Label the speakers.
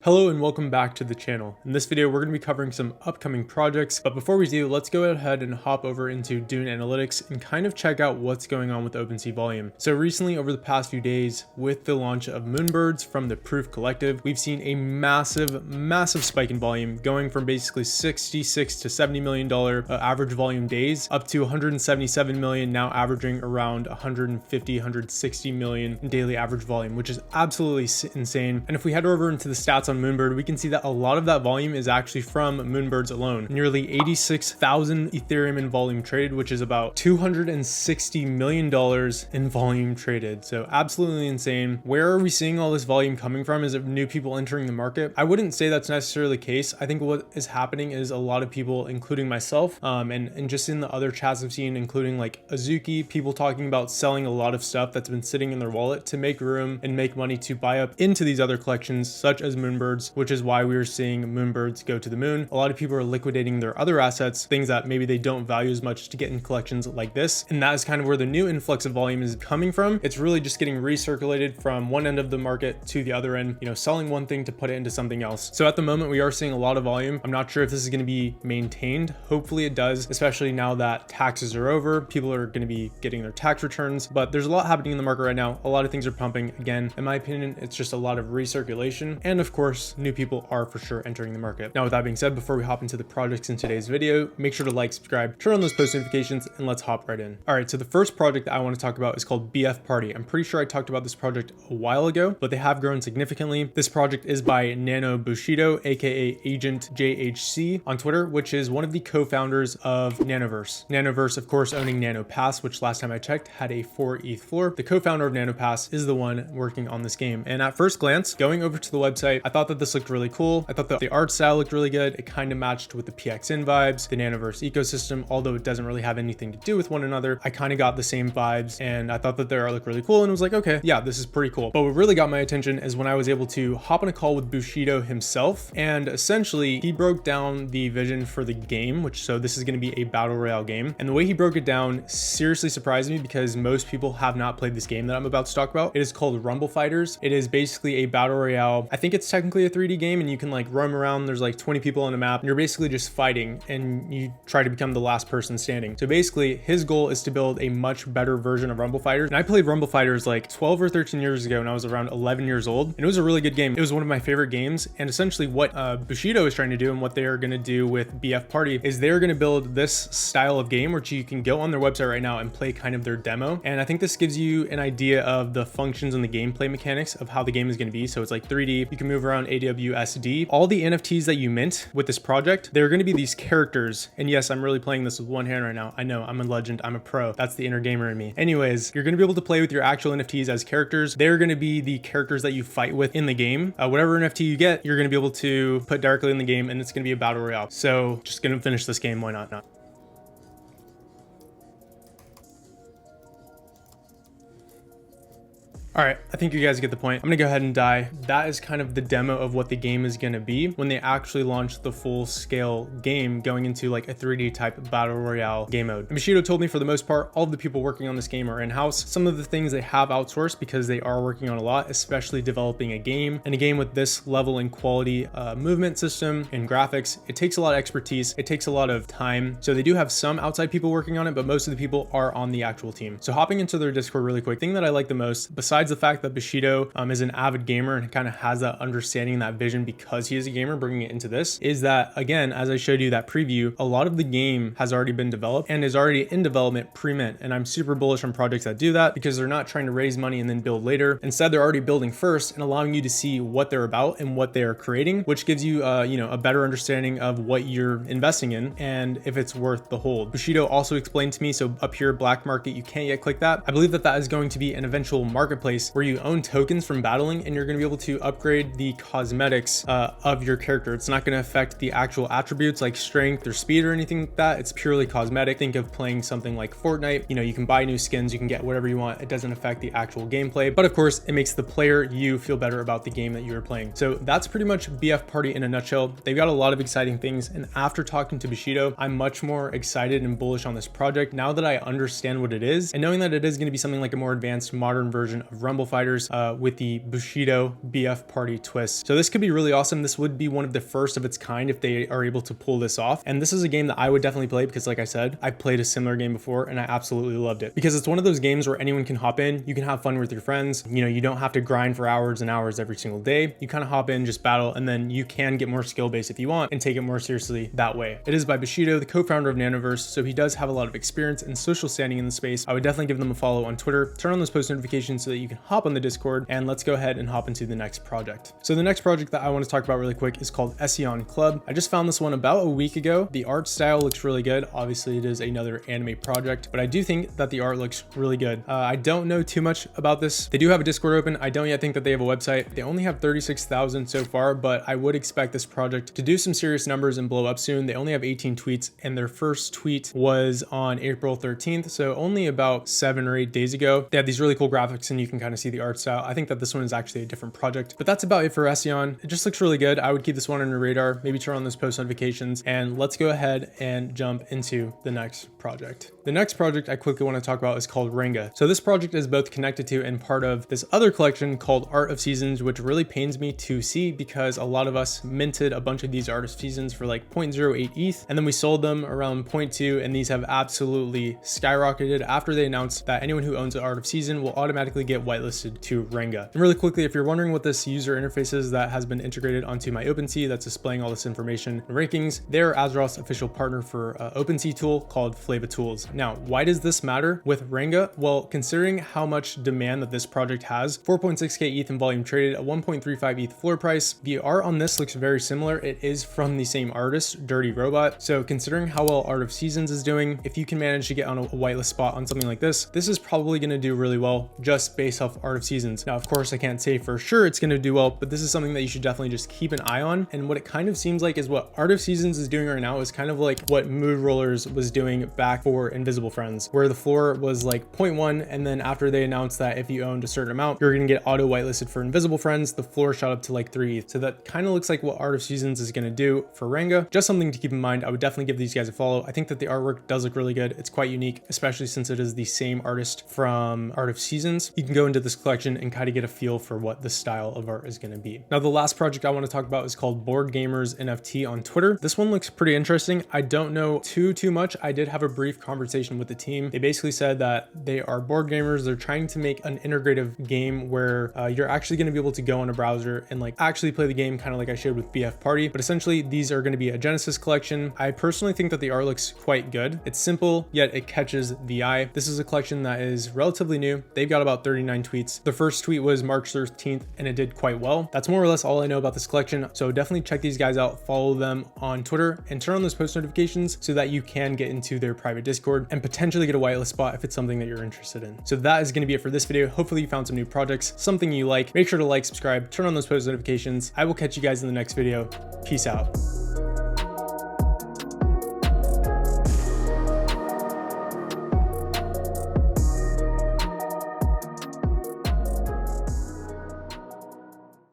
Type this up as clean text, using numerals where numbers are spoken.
Speaker 1: Hello and welcome back to the channel. In this video, we're going to be covering some upcoming projects, but before we do, let's go ahead and hop over into Dune Analytics and kind of check out what's going on with OpenSea volume. So recently, over the past few days, with the launch of Moonbirds from the Proof Collective, we've seen a massive spike in volume, going from basically $66 to $70 million average volume days up to 177 million, now averaging around 150-160 million in daily average volume, which is absolutely insane. And if we head over into the stats on Moonbird, we can see that a lot of that volume is actually from Moonbirds alone. Nearly 86,000 Ethereum in volume traded, which is about $260 million in volume traded. So absolutely insane. Where are we seeing all this volume coming from? Is it new people entering the market? I wouldn't say that's necessarily the case. I think what is happening is a lot of people, including myself, and just in the other chats I've seen, including like Azuki, people talking about selling a lot of stuff that's been sitting in their wallet to make room and make money to buy up into these other collections, such as Moonbirds, which is why we are seeing Moonbirds go to the moon. A lot of people are liquidating their other assets, things that maybe they don't value as much, to get in collections like this. And that is kind of where the new influx of volume is coming from. It's really just getting recirculated from one end of the market to the other end, selling one thing to put it into something else. So at the moment, we are seeing a lot of volume. I'm not sure if this is going to be maintained. Hopefully it does, especially now that taxes are over. People are going to be getting their tax returns, but there's a lot happening in the market right now. A lot of things are pumping. Again, in my opinion, it's just a lot of recirculation. And of course, new people are for sure entering the market. Now, with that being said, before we hop into the projects in today's video, make sure to like, subscribe, turn on those post notifications, and let's hop right in. All right, so the first project that I want to talk about is called BF Party. I'm pretty sure I talked about this project a while ago, but they have grown significantly. This project is by Nano Bushido, aka Agent JHC on Twitter, which is one of the co-founders of Nanoverse. Nanoverse, of course, owning NanoPass, which last time I checked had a 4 ETH floor. The co-founder of NanoPass is the one working on this game. And at first glance, going over to the website, I thought that this looked really cool. I thought that the art style looked really good. It kind of matched with the PXN vibes, the Nanoverse ecosystem, although it doesn't really have anything to do with one another. I kind of got the same vibes, and I thought that their art looked really cool, and was like, okay, yeah, this is pretty cool. But what really got my attention is when I was able to hop on a call with Bushido himself, and essentially he broke down the vision for the game, so this is going to be a battle royale game. And the way he broke it down seriously surprised me, because most people have not played this game that I'm about to talk about. It is called Rumble Fighters. It is basically a battle royale. I think it's technically a 3D game, and you can like roam around. There's like 20 people on a map, and you're basically just fighting, and you try to become the last person standing. So basically his goal is to build a much better version of Rumble Fighters. And I played Rumble Fighters like 12 or 13 years ago, and I was around 11 years old, and it was a really good game. It was one of my favorite games. And essentially what Bushido is trying to do, and what they are going to do with BF Party, is they're going to build this style of game, which you can go on their website right now and play kind of their demo. And I think this gives you an idea of the functions and the gameplay mechanics of how the game is going to be. So it's like 3D, you can move around AWSD. All the NFTs that you mint with this project, they're going to be these characters. And yes, I'm really playing this with one hand right now. I know, I'm a legend, I'm a pro. That's the inner gamer in me. Anyways, you're going to be able to play with your actual NFTs as characters. They're going to be the characters that you fight with in the game. Whatever NFT you get, you're going to be able to put directly in the game, and it's going to be a battle royale. So just going to finish this game. Why not? All right, I think you guys get the point. I'm gonna go ahead and die. That is kind of the demo of what the game is gonna be when they actually launch the full scale game, going into like a 3D type battle royale game mode. And Bushido told me for the most part, all of the people working on this game are in-house. Some of the things they have outsourced because they are working on a lot, especially developing a game. And a game with this level and quality movement system and graphics, it takes a lot of expertise. It takes a lot of time. So they do have some outside people working on it, but most of the people are on the actual team. So hopping into their Discord really quick, thing that I like the most, besides the fact that Bushido is an avid gamer and kind of has that understanding, that vision, because he is a gamer, bringing it into this, is that, again, as I showed you that preview, a lot of the game has already been developed and is already in development pre-mint. And I'm super bullish on projects that do that, because they're not trying to raise money and then build later. Instead, they're already building first and allowing you to see what they're about and what they are creating, which gives you a better understanding of what you're investing in and if it's worth the hold. Bushido also explained to me, so up here, black market, you can't yet click that. I believe that that is going to be an eventual marketplace where you own tokens from battling, and you're going to be able to upgrade the cosmetics of your character. It's not going to affect the actual attributes like strength or speed or anything like that. It's purely cosmetic. Think of playing something like Fortnite. You can buy new skins, you can get whatever you want. It doesn't affect the actual gameplay, but of course it makes the player, you, feel better about the game that you are playing. So that's pretty much BF Party in a nutshell. They've got a lot of exciting things, and after talking to Bushido, I'm much more excited and bullish on this project now that I understand what it is, and knowing that it is going to be something like a more advanced modern version of Rumble Fighters with the Bushido BF Party twist. So this could be really awesome. This would be one of the first of its kind if they are able to pull this off. And this is a game that I would definitely play because, like I said, I played a similar game before and I absolutely loved it because it's one of those games where anyone can hop in. You can have fun with your friends. You know, you don't have to grind for hours and hours every single day. You kind of hop in, just battle, and then you can get more skill based if you want and take it more seriously that way. It is by Bushido, the co-founder of Nanoverse, so he does have a lot of experience and social standing in the space. I would definitely give them a follow on Twitter, turn on those post notifications so that you can hop on the Discord, and let's go ahead and hop into the next project. So the next project that I want to talk about really quick is called Esion Club. I just found this one about a week ago. The art style looks really good. Obviously it is another anime project, but I do think that the art looks really good. I don't know too much about this. They do have a Discord open. I don't yet think that they have a website. They only have 36,000 so far, but I would expect this project to do some serious numbers and blow up soon. They only have 18 tweets and their first tweet was on April 13th. So only about 7 or 8 days ago. They have these really cool graphics and you can kind of see the art style. I think that this one is actually a different project, but that's about it for Esion. It just looks really good. I would keep this one on your radar, maybe turn on those post notifications, and let's go ahead and jump into the next project. The next project I quickly want to talk about is called Renga. So this project is both connected to and part of this other collection called Art of Seasons, which really pains me to see because a lot of us minted a bunch of these Art of Seasons for like 0.08 ETH, and then we sold them around 0.2, and these have absolutely skyrocketed after they announced that anyone who owns an Art of Season will automatically get whitelisted to Renga. And really quickly, if you're wondering what this user interface is that has been integrated onto my OpenSea that's displaying all this information and rankings, they're Azeroth's official partner for OpenSea tool called Flava Tools. Now, why does this matter with Renga? Well, considering how much demand that this project has, 4.6k ETH in volume traded, a 1.35 ETH floor price. The art on this looks very similar. It is from the same artist, Dirty Robot. So considering how well Art of Seasons is doing, if you can manage to get on a whitelist spot on something like this is probably going to do really well just based off Art of Seasons. Now, of course, I can't say for sure it's going to do well, but this is something that you should definitely just keep an eye on. And what it kind of seems like is what Art of Seasons is doing right now is kind of like what Mood Rollers was doing back for Invisible Friends, where the floor was like 0.1, and then after they announced that if you owned a certain amount, you're going to get auto whitelisted for Invisible Friends, the floor shot up to like 3 ETH. So that kind of looks like what Art of Seasons is going to do for Renga. Just something to keep in mind. I would definitely give these guys a follow. I think that the artwork does look really good. It's quite unique, especially since it is the same artist from Art of Seasons. You can go into this collection and kind of get a feel for what the style of art is going to be. Now, the last project I want to talk about is called BoardGamers NFT on Twitter. This one looks pretty interesting. I don't know too much. I did have a brief conversation with the team. They basically said that they are board gamers. They're trying to make an integrative game where you're actually going to be able to go on a browser and like actually play the game, kind of like I showed with BF Party. But essentially, these are going to be a Genesis collection. I personally think that the art looks quite good. It's simple, yet it catches the eye. This is a collection that is relatively new. They've got about 39 tweets. The first tweet was March 13th, and it did quite well. That's more or less all I know about this collection. So definitely check these guys out, follow them on Twitter, and turn on those post notifications so that you can get into their private Discord and potentially get a whitelist spot if it's something that you're interested in. So that is going to be it for this video. Hopefully you found some new projects, something you like. Make sure to like, subscribe, turn on those post notifications. I will catch you guys in the next video. Peace out.